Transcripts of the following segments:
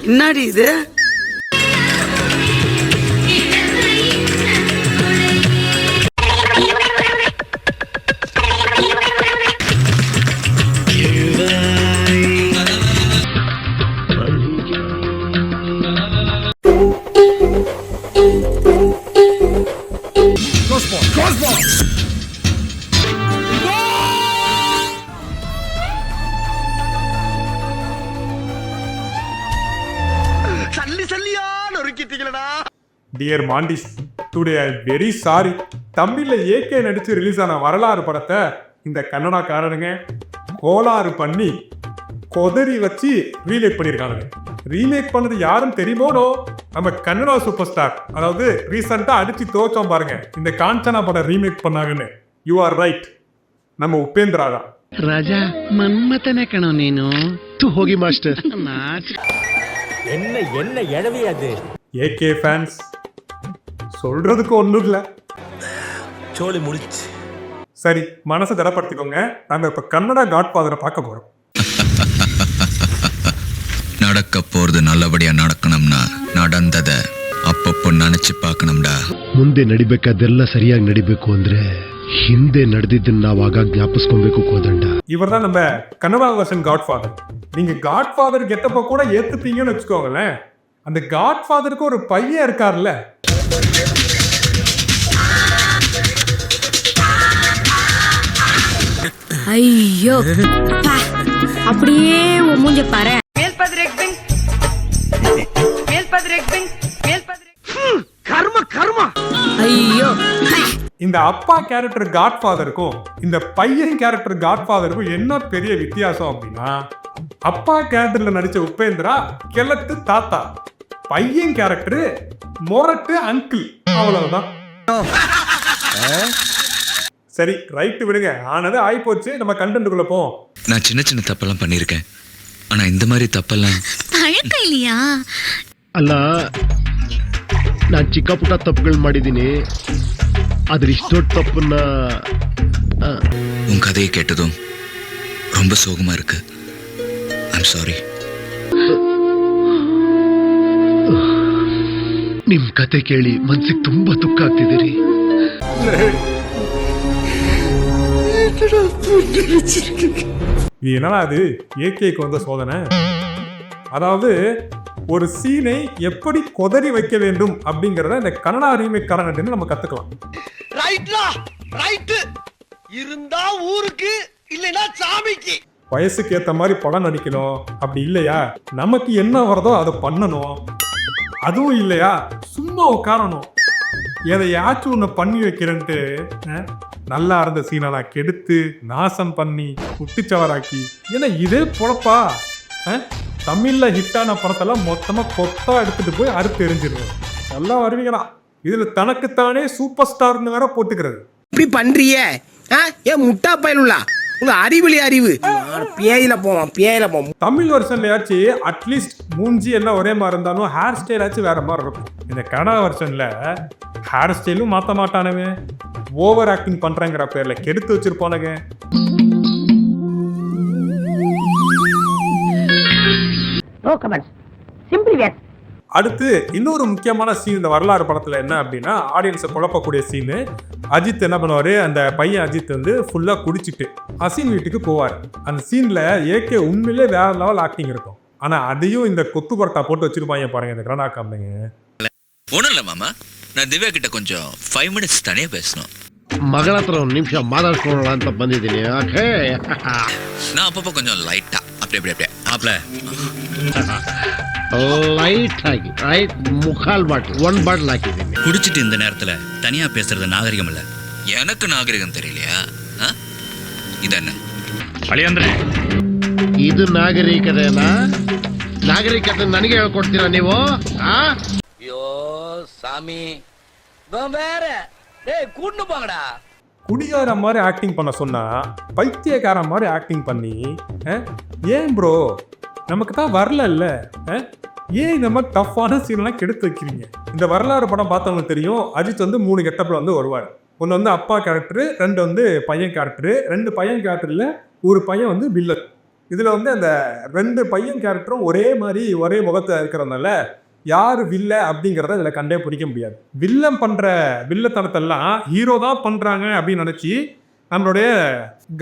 என்னடி இது? Dear mantis, today I am very sorry. தமிழில் ஏகே நடித்து ரிலீஸ் ஆன வரலாறு படத்தை இந்த கன்னடாக்காரனுங்க கோளாறு பண்ணி கொதறி வச்சு ரீமேக் பண்ணியிருக்காங்க. ரீமேக் பண்ணது யாரும் தெரியுமோனோ, நம்ம கன்னடா சூப்பர் ஸ்டார். அதாவது ரீசெண்டாக அடித்து தோச்சோம் பாருங்க, இந்த காஞ்சனா படம் ரீமேக் பண்ணாங்கன்னு. யூ ஆர் ரைட், நம்ம உபேந்திரா தான். ராஜா மன்மதனே கணோ நீனு தூ ಹೋಗಿ மாஸ்டர். என்ன என்ன எழவி அது? ஏகே ஃபேன்ஸ் சொல்றதுக்கு ஒன்றும் இல்லை, சோலி முடிச்சு. சரி, மனசை திடப்படுத்திக்கோங்க. நம்ம இப்போ கன்னடா காட்ஃபாதரை பார்க்க போகிறோம். நடக்க போறது நல்லபடியா நடக்கணும்னா நடந்ததை அப்பப்போ நினைச்சு பார்க்கணும்டா. ಮುಂದೆ ನಡಿಬೇಕಾದೆಲ್ಲ ಸರಿಯಾಗಿ ನಡಿಬೇಕು ಅಂದ್ರೆ ಹಿಂದೆ ನಡೆದಿದ್ದನ್ನ ನಾವಾಗ ಜ್ಞಾಪಿಸ್ಕೊಬೇಕು ಕೋದಂಡ. இவர் தான் நம்ம கன்னடா வெர்ஷன் காட்ஃபாதர். நீங்க காட்ஃபாதர் கெட்டப்ப கூட ஏத்துப்பீங்கன்னு வச்சுக்கோங்களேன். அந்த காட்ஃபாதருக்கு ஒரு பையன் இருக்கார்ல, ஐயோ அப்படியே மூஞ்ச பாரு. ஐயோ, இந்த அப்பா கேரக்டர் காட்ஃபாதருக்கும் இந்த பையன் கேரக்டர் காட்ஃபாதருக்கும் என்ன பெரிய வித்தியாசம் அப்படின்னா, அப்பா கேரக்டர்ல நடிச்ச உபேந்திரா கிழட்டு தாத்தா, பையன் கேரக்டர் மொரட்டு அங்கிள், அவ்வளவுதான். சரி, ரைட்டு விடுங்க, ஆனது ஆயிப்போச்சு. நம்ம கண்டென்ட்டுக்குள்ள போவோம். நான் சின்ன சின்ன தப்பெல்லாம் பண்ணியிருக்கேன், ஆனா இந்த மாதிரி தப்பெல்லாம் பழக்கம் இல்லையா? ಅಲ್ಲ, ನಾನು ಚಿಕ್ಕ ಪುಟ್ಟ ತಪ್ಪುಗಳು ಮಾಡಿದ್ದೀನಿ, ಆದ್ರೆ ಇಷ್ಟೊಟ್ಟು ತಪ್ಪನ್ನ. உன் கதையை கேட்டதும் ரொம்ப சோகமா இருக்கு. I'm sorry. ನಿಮ್ ಕತೆ ಕೇಳಿ ಮನ್ಸಿಗೆ ತುಂಬಾ ದುಃಖ ಆಗ್ತಿದ್ದೀರಿ. இது என்னடா அது ஏகேக்கு வந்த சோதனை? அதாவது ஒரு சீனை எப்படி கொதறி வைக்க வேண்டும் அப்படிங்கறத இந்த கன்னடா ரீமேக் காரணம் நம்ம கத்துக்கலாம். இருந்தா ஊருக்கு இல்லைன்னா சாமிக்கு. வயசுக்கு ஏத்த மாதிரி படம் நடிக்கணும். அப்படி இல்லையா நமக்கு என்ன வரதோ அதை பண்ணணும். அதுவும் இல்லையா சும்மா உட்காரணும். எதையாச்சும் ஒன்று பண்ணி வைக்கிறேன்ட்டு நல்லா இருந்த சீனெல்லாம் கெடுத்து நாசம் பண்ணி குட்டிச்சவராக்கி, ஏன்னா இதே பொழப்பா? தமிழ்ல ஹிட்டான படத்தெல்லாம் மொத்தமா கொத்தா எடுத்துட்டு போய் அறுத்து எரிஞ்சிருவோம். நல்லா வருவீங்களா? இதுல தனக்குத்தானே சூப்பர் ஸ்டார்னு வேற போட்டுக்கிறது. இப்படி பண்றிய ஏன் முட்டா பயனுள்ளா? உங்க அறிவுலி அறிவு பேயில போவோம். தமிழ் வெர்ஷன்லயாச்சு அட்லீஸ்ட் மூஞ்சி எல்லாம் ஒரே மாதிரி இருந்தாலும் ஹேர் ஸ்டைல் ஆச்சு வேற மாதிரி இருக்கும். இந்த கன்னடா வெர்ஷன்ல ஹேர் ஸ்டைலும் மாற்ற மாட்டானுங்க, ஓவர் ஆக்டிங் பண்றேங்கிற பேர்ல கெடுத்து வச்சிருப்பானுங்க. அடுத்து இன்னொரு முக்கியமான சீன் இந்த வரலாறு படத்துல என்ன அப்படின்னா, ஆடியன்ஸை குழப்பக்கூடிய சீனு. அஜித் என்ன பண்ணுவாரு, அந்த பையன் அஜித் வந்து ஃபுல்லா குடிச்சிட்டு அசின் வீட்டுக்கு போவார். அந்த சீன்ல ஏகே உண்மையிலே வேற லெவல் ஆக்டிங் இருக்கும். ஆனா அதையும் இந்த கொத்து பரட்டா போட்டு வச்சிருப்பாங்க பாருங்க இந்த கன்னடா காம்பிங்க. ஒண்ணும் இல்ல மாமா, நான் திவ்யா கிட்ட கொஞ்சம் 5 minutes தனியா பேசணும். ಮಗಳ ಹತ್ರ ಒಂದು ನಿಮಿಷ ಮಾತಾಡ್ಕೊಳ್ಳೋಣ ಅಂತ ಬಂದಿದ್ದೀನಿ. ಓಕೆ, நான் அப்பப்போ கொஞ்சம் லைட்டா அப்படியே ஆப்ல ಲೈಟ್ ಆಗಿ ರೈಟ್ ಮುಖಾಲ್ ಬಾಟಲ್ 1 ಬಾಟಲ್ ಹಾಕಿದ್ದೀನಿ. குடிச்சிட்டு இந்த நேரத்துல தனியா பேசுறது நாகரிகம் இல்ல. எனக்கு நாகரிகம் தெரியலையா? இதென்ன ಅಳಿಯಂದ್ರೆ ಇದು ನಾಗರಿಕತೆನಾ? ನಾಗರಿಕತೆ ನನಗೆ ಹೇಳ್ಕೊಡ್ತೀರಾ ನೀವು? ஐயோ சாமி வேற கூட்டு போங்கடா. குடிகார மாதிரி ஆக்டிங் பண்ண சொன்னா பைத்தியக்கார மாதிரி ஆக்டிங் பண்ணி, ஏன் ப்ரோ நமக்கு தான் வரல, ஏன் இந்த மாதிரி டஃப்பான சீன்லாம் கெடுத்து வைக்கிறீங்க? இந்த வரலாறு படம் பார்த்தவங்க தெரியும், அஜித் வந்து 3 கெட்டப்பில் வந்து வருவார். ஒன்று வந்து அப்பா கேரக்டரு, 2 வந்து பையன் கேரக்டரு, 2 பையன் கேரக்டரில் ஒரு பையன் வந்து வில்லன். இதுல வந்து அந்த 2 பையன் கேரக்டரும் ஒரே மாதிரி ஒரே முகத்தை இருக்கிறதுனால யார் வில்ல அப்படிங்கிறத இதுல கண்டே பிடிக்க முடியாது. வில்லன் பண்ற வில்லத்தனத்தெல்லாம் ஹீரோ தான் பண்றாங்க அப்படின்னு நினைச்சு நம்மளுடைய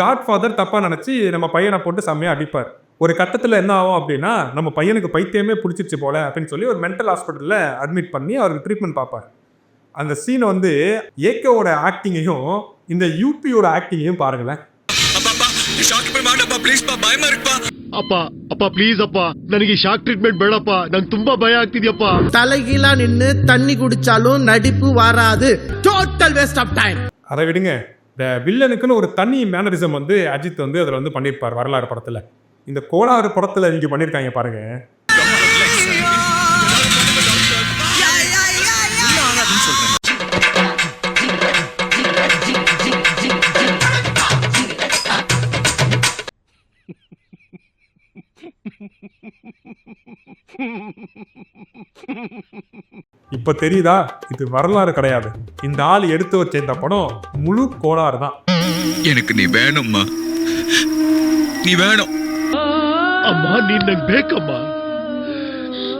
காட்ஃபாதர் தப்பா நினைச்சு நம்ம பையனை போட்டு செம்மையா அடிப்பார். ஒரு கட்டத்தில் என்ன ஆகும் அப்படின்னா நம்ம பையனுக்கு பைத்தியமே பிடிச்சிருச்சு போல அப்படின்னு சொல்லி ஒரு மென்டல் ஹாஸ்பிட்டலில் அட்மிட் பண்ணி அவருக்கு ட்ரீட்மெண்ட் பார்ப்பார். அந்த சீனை வந்து ஏகேவோட ஆக்டிங்கையும் இந்த யூபியோட ஆக்டிங்கையும் பாருங்களேன். ಅಪ್ಪ ಅಪ್ಪ ಪ್ಲೀಸ್ ಅಪ್ಪ ನನಗೆ ಶಾಕ್ ಟ್ರೀಟ್ಮೆಂಟ್ ಬೇಡಪ್ಪ ನಂಗೆ ತುಂಬಾ ಭಯ ಆಗ್ತಿದ್ಯಪ್ಪ. தலைகீழா நின்னு தண்ணி குடிச்சாலும் நடிப்பு வராது. Total waste of time. அதை விடுங்க, இந்த வில்லனுக்குன்னு ஒரு தனி மேனரிசம் வந்து அஜித் வந்து அதில் வந்து பண்ணியிருப்பார் வரலாறு படத்தில். இந்த கோளாறு படத்தில் இங்கே பண்ணியிருக்காங்க பாருங்க. இப்ப தெரியுதா, இது வரலாறு கிடையாது. இந்த ஆள் எடுத்து வச்ச இந்த படம் முழு கோளாறு தான். எனக்கு நீ வேணும்மா, நீ வேணும். ಅಮ್ಮ ನೀನ್ ನಂಗೆ ಬೇಕಮ್ಮ,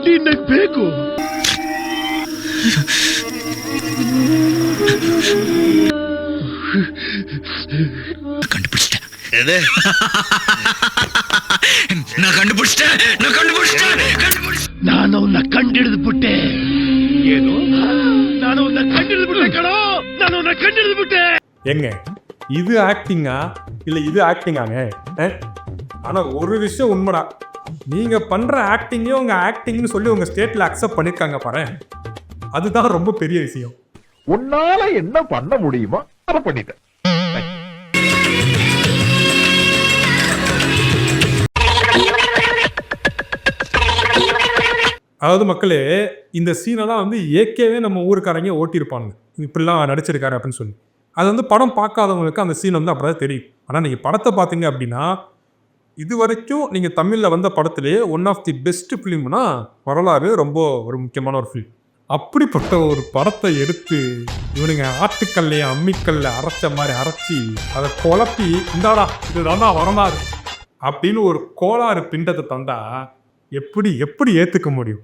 ನೀನ್ ನಂಗೆ ಬೇಕು. கண்டுபிடிச்சிட்டேன். நான் கண்டுபிடிச்சிட்டேன். ನಾನು ಅವನ್ನ ಕಂಡಿಡಿದು ಬಿಟ್ಟೆ. ಏನು? ನಾನು ಅವನ್ನ ಕಂಡಿಡಿದು ಬಿಟ್ಟೆ ಕಣೋ, ನಾನು ಅವನ್ನ ಕಂಡಿಡಿದು ಬಿಟ್ಟೆ. எங்க இது ஆக்டிங்கா இல்ல இது ஆக்டிங்காங்க? ஆனா ஒரு விஷயம் உண்மைடா, நீங்க பண்ற ஆக்டிங்கே உங்க ஆக்டிங்னு சொல்லி உங்க ஸ்டேட்ல அக்செப்ட் பண்ணிருக்காங்க பாரு, அதுதான் ரொம்ப பெரிய விஷயம். உன்னால என்ன பண்ண முடியுமோ அதை பண்ணிட்டேன். அதாவது மக்களே, இந்த சீனெல்லாம் வந்து ஏற்கனவே நம்ம ஊருக்காரங்க ஓட்டியிருப்பாங்க, இப்படிலாம் நடிச்சிருக்காரு அப்படின்னு சொல்லி. அது வந்து படம் பார்க்காதவங்களுக்கு அந்த சீன் வந்து அப்படிதான் தெரியும். ஆனால் நீங்கள் படத்தை பார்த்தீங்க அப்படின்னா, இது வரைக்கும் நீங்கள் தமிழில் வந்த படத்திலே ஒன் ஆஃப் தி பெஸ்ட் ஃபிலிம்னா வரலாறு ரொம்ப ஒரு முக்கியமான ஒரு ஃபிலிம். அப்படிப்பட்ட ஒரு படத்தை எடுத்து இவனுங்க ஆட்டுக்கல்லையும் அம்மிக்கல்ல அரைச்ச மாதிரி அரைச்சி அதை குழப்பி, இந்தாடா இதுதான் வரலாறு அப்படின்னு ஒரு கோளாறு பிண்டத்தை தந்தா எப்படி எப்படி ஏற்றுக்க முடியும்?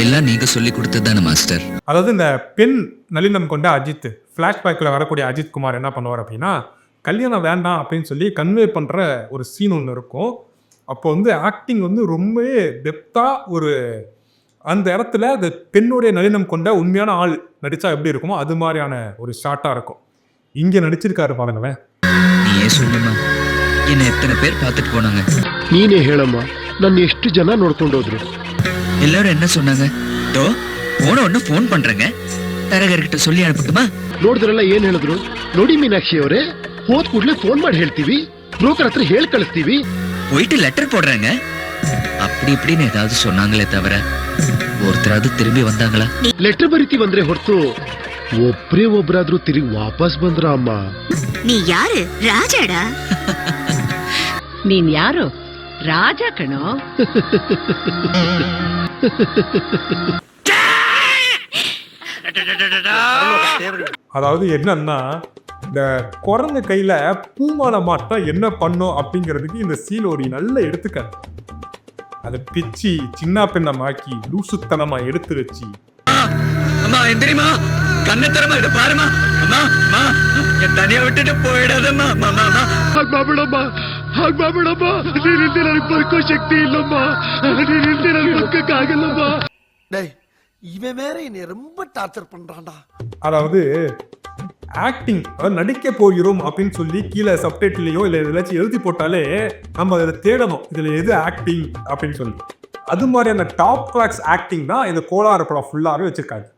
எல்லாம் நீங்க சொல்லி கொடுத்ததானே மாஸ்டர். அதாவது இந்த பெண் நளினம் கொண்ட அஜித், ஃப்ளாஷ்பேக்கில் வரக்கூடிய அஜித் குமார் என்ன பண்ணுவார் அப்படின்னா, கல்யாணம் வேண்டாம் அப்படின்னு சொல்லி கன்வே பண்ணுற ஒரு சீன் ஒன்று இருக்கும். அப்போ வந்து ஆக்டிங் வந்து ரொம்பவே டெப்த்தாக ஒரு அந்த இடத்துல அந்த பெண்ணுடைய நளினம் கொண்ட உண்மையான ஆள் நடித்தா எப்படி இருக்குமோ அது மாதிரியான ஒரு ஷார்ட்டாக இருக்கும். இங்கே நடிச்சிருக்காரு பாருங்களேன். நீ ஏன் சொல்லுமா, என்ன எத்தனை பேர் பார்த்துட்டு போனாங்க? ನೀನೇ ಹೇಳಮ್ಮ, ನನ್ನ ಎಷ್ಟು ಜನ ನೋಡ್ಕೊಂಡು ಹೋದ್ರು. எல்லாரும் என்ன சொன்னாங்க? தோ போன ஒன்று ஃபோன் பண்றேங்க, தரகர்கிட்ட சொல்லி அனுப்பட்டுமா? ನೋಡಿದ್ರೆಲ್ಲ ಏನ್ ಹೇಳಿದ್ರು? ನೋಡಿ ಮೀನಾಕ್ಷಿ ಅವರೇ, ಹೋದ್ ಕೂಡ್ಲೆ ಫೋನ್ ಮಾಡಿ ಹೇಳ್ತೀವಿ, ಬ್ರೋಕರ್ ಹತ್ರ ಹೇಳಿ ಕಳಿಸ್ತೀವಿ, போயிட்டு லெட்டர் போடுறாங்க அப்படி இப்படின்னு ஏதாவது சொன்னாங்களே தவிர ஒருத்தராவது திரும்பி வந்தாங்களா? ಲೆಟರ್ ಬರಿತೀವಂದ್ರೆ ಹೊರತು ಒಬ್ರೇ ಒಬ್ರಾದ್ರೂ ತಿರುಗಿ ವಾಪಸ್ ಬಂದ್ರ ಅಮ್ಮ? நீ யாரு? ராஜாடா. ನೀನ್ ಯಾರು? ರಾಜ ಕಣೋ. அதாவது என்னன்னா, இந்த குரங்கு கையில் பூமாலை மாட்டா என்ன பண்ணும் அப்படிங்கிறதுக்கு இந்த சீன் ஒரு நல்ல எடுத்துக்காட்டு. அதை பிச்சு சின்ன பெண்ணமாக்கி லூசுத்தனமா எடுத்து வச்சு, அம்மா எந்திரிமா, கண்ணை தரமா இதை பாருமா, அம்மா அம்மா என் தனியா விட்டுட்டு போயிடாதம்மா, அம்மா அம்மா ಹಾಗ್ಮಾಡ್ಬಿಡಮ್ಮ, ಹಾಗ್ಮಾಡ್ಬಿಡಮ್ಮ, ನೀನಿಲ್ದೆ ನನಗೆ ಬದುಕೋ ಶಕ್ತಿ ಇಲ್ಲಮ್ಮ, ನೀನಿಲ್ದೆ ನನಗೆ ಬದುಕಕ್ಕಾಗಲ್ಲಮ್ಮ. இவன் வேற என்னை ரொம்ப டார்ச்சர் பண்றான்டா. அதாவது ஆக்டிங், அதாவது நடிக்க போகிறோம் அப்படின்னு சொல்லி கீழே சப்டைட்டிலையோ இல்லை எதாச்சும் எழுதி போட்டாலே நம்ம அதை தேடணும், இதில் எது ஆக்டிங் அப்படின்னு சொல்லி. அது மாதிரியான டாப் கிளாஸ் ஆக்டிங் தான் இந்த கோளாறு படம் ஃபுல்லாகவே வச்சிருக்காங்க.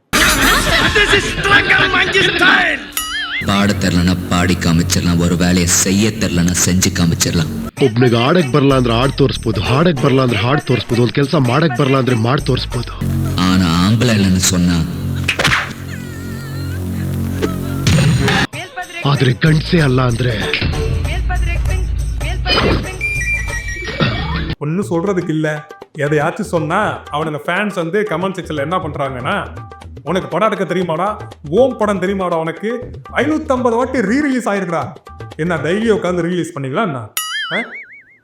பாட தெரிலனா பாடி காமிச்சிடலாம், ஒரு வேலையை செய்ய தெரிலனா செஞ்சு காமிச்சிடலாம். ಒಬ್ನಿಗೆ ಆಡಕ್ ಬರಲ್ಲ ಅಂದ್ರೆ ಆಡ್ ತೋರಿಸ್ಬೋದು, ಹಾಡಕ್ ಬರಲ್ಲ ಅಂದ್ರೆ ಹಾಡ್ ತೋರಿಸ್ಬೋದು, ಒಂದ್ ಕೆಲಸ ಮಾಡಕ್ ಬರಲ್ಲ ಅಂದ್ರೆ ಮಾಡಿ ತೋರಿಸ್ಬೋದು. ஆனா ஆம்பளை இல்லைன்னு சொன்னா, ಆದ್ರೆ ಗಂಡ್ಸೆ ಅಲ್ಲ ಅಂದ್ರೆ ஒன்றும் சொல்றதுக்கு இல்லை. எதையாச்சும் சொன்னா அவனோட ஃபேன்ஸ் வந்து கமெண்ட் செக்ஷன்ல என்ன பண்றாங்கன்னா, உனக்கு படம் எடுக்க தெரியுமாடா, ஓம் படம் தெரியுமாடா, உனக்கு 550 வாட்டி ரீ ரிலீஸ் ஆயிருக்குடா, என்ன தைரியம் உட்காந்து ரீலீஸ் பண்ணிக்கலாம் என்ன?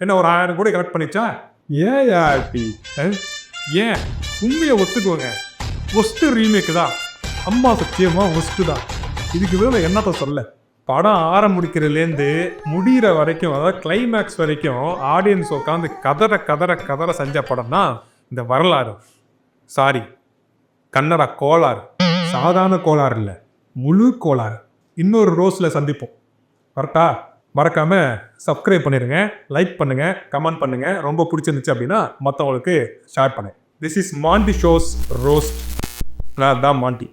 என்ன ஒரு 1000 கோடி கலெக்ட் பண்ணிச்சா? ஏயா இப்படி ஏன் உண்மையை ஒத்துக்குவோங்க. ஒஸ்ட் ரீமேக் தான், அம்மா சத்தியமா ஒஸ்ட் தான். இதுக்கு மேல என்னத்த சொல்ல. படம் ஆரம்பிக்கிறதுலேருந்து முடிகிற வரைக்கும், அதாவது கிளைமேக்ஸ் வரைக்கும் ஆடியன்ஸ் உட்காந்து கதற செஞ்ச படம் தான் இந்த வரலாறு. சாரி, கன்னடா கோளாறு. சாதாரண கோளாறு இல்லை, முழு கோளாறு. இன்னொரு ரோஸில் சந்திப்போம். கரெக்டா? மறக்காம சப்ஸ்கிரைப் பண்ணிடுங்க, லைக் பண்ணுங்க, கமெண்ட் பண்ணுங்க. ரொம்ப பிடிச்சிருந்துச்சு அப்படின்னா மற்றவங்களுக்கு ஷேர் பண்ணுங்க. This is Monty shows roast. நான் தான் மாண்டி.